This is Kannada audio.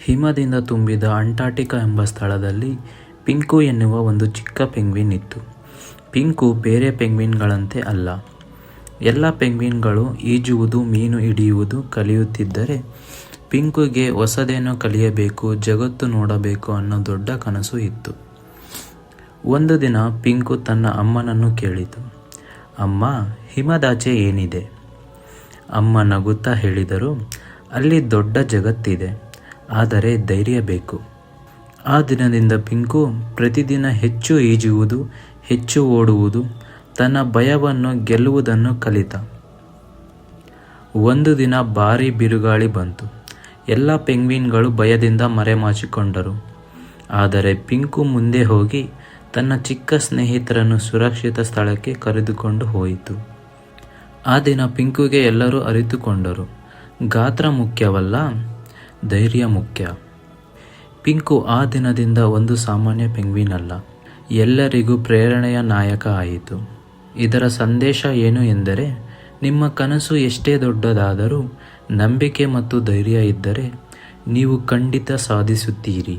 ಹಿಮದಿಂದ ತುಂಬಿದ ಅಂಟಾರ್ಟಿಕಾ ಎಂಬ ಸ್ಥಳದಲ್ಲಿ ಪಿಂಕು ಎನ್ನುವ ಒಂದು ಚಿಕ್ಕ ಪೆಂಗ್ವಿನ್ ಇತ್ತು. ಪಿಂಕು ಬೇರೆ ಪೆಂಗ್ವಿನ್ಗಳಂತೆ ಅಲ್ಲ. ಎಲ್ಲ ಪೆಂಗ್ವಿನ್ಗಳು ಈಜುವುದು, ಮೀನು ಹಿಡಿಯುವುದು ಕಲಿಯುತ್ತಿದ್ದರೆ ಪಿಂಕುಗೆ ಹೊಸದೇನೋ ಕಲಿಯಬೇಕು, ಜಗತ್ತು ನೋಡಬೇಕು ಅನ್ನೋ ದೊಡ್ಡ ಕನಸು ಇತ್ತು. ಒಂದು ದಿನ ಪಿಂಕು ತನ್ನ ಅಮ್ಮನನ್ನು ಕೇಳಿತು, ಅಮ್ಮ, ಹಿಮದಾಚೆ ಏನಿದೆ? ಅಮ್ಮ ನಗುತ್ತಾ ಹೇಳಿದರು, ಅಲ್ಲಿ ದೊಡ್ಡ ಜಗತ್ತಿದೆ, ಆದರೆ ಧೈರ್ಯ ಬೇಕು. ಆ ದಿನದಿಂದ ಪಿಂಕು ಪ್ರತಿದಿನ ಹೆಚ್ಚು ಈಜುವುದು, ಹೆಚ್ಚು ಓಡುವುದು, ತನ್ನ ಭಯವನ್ನು ಗೆಲ್ಲುವುದನ್ನು ಕಲಿತ. ಒಂದು ದಿನ ಭಾರೀ ಬಿರುಗಾಳಿ ಬಂತು. ಎಲ್ಲ ಪೆಂಗ್ವಿನ್ಗಳು ಭಯದಿಂದ ಮರೆಮಾಚಿಕೊಂಡರು. ಆದರೆ ಪಿಂಕು ಮುಂದೆ ಹೋಗಿ ತನ್ನ ಚಿಕ್ಕ ಸ್ನೇಹಿತರನ್ನು ಸುರಕ್ಷಿತ ಸ್ಥಳಕ್ಕೆ ಕರೆದುಕೊಂಡು ಹೋಯಿತು. ಆ ದಿನ ಪಿಂಕುಗೆ ಎಲ್ಲರೂ ಅರಿತುಕೊಂಡರು, ಗಾತ್ರ ಮುಖ್ಯವಲ್ಲ, ಧೈರ್ಯ ಮುಖ್ಯ. ಪಿಂಕು ಆ ದಿನದಿಂದ ಒಂದು ಸಾಮಾನ್ಯ ಪೆಂಗ್ವಿನ್ ಅಲ್ಲ, ಎಲ್ಲರಿಗೂ ಪ್ರೇರಣೆಯ ನಾಯಕ ಆಯಿತು. ಇದರ ಸಂದೇಶ ಏನು ಎಂದರೆ, ನಿಮ್ಮ ಕನಸು ಎಷ್ಟೇ ದೊಡ್ಡದಾದರೂ ನಂಬಿಕೆ ಮತ್ತು ಧೈರ್ಯ ಇದ್ದರೆ ನೀವು ಖಂಡಿತ ಸಾಧಿಸುತ್ತೀರಿ.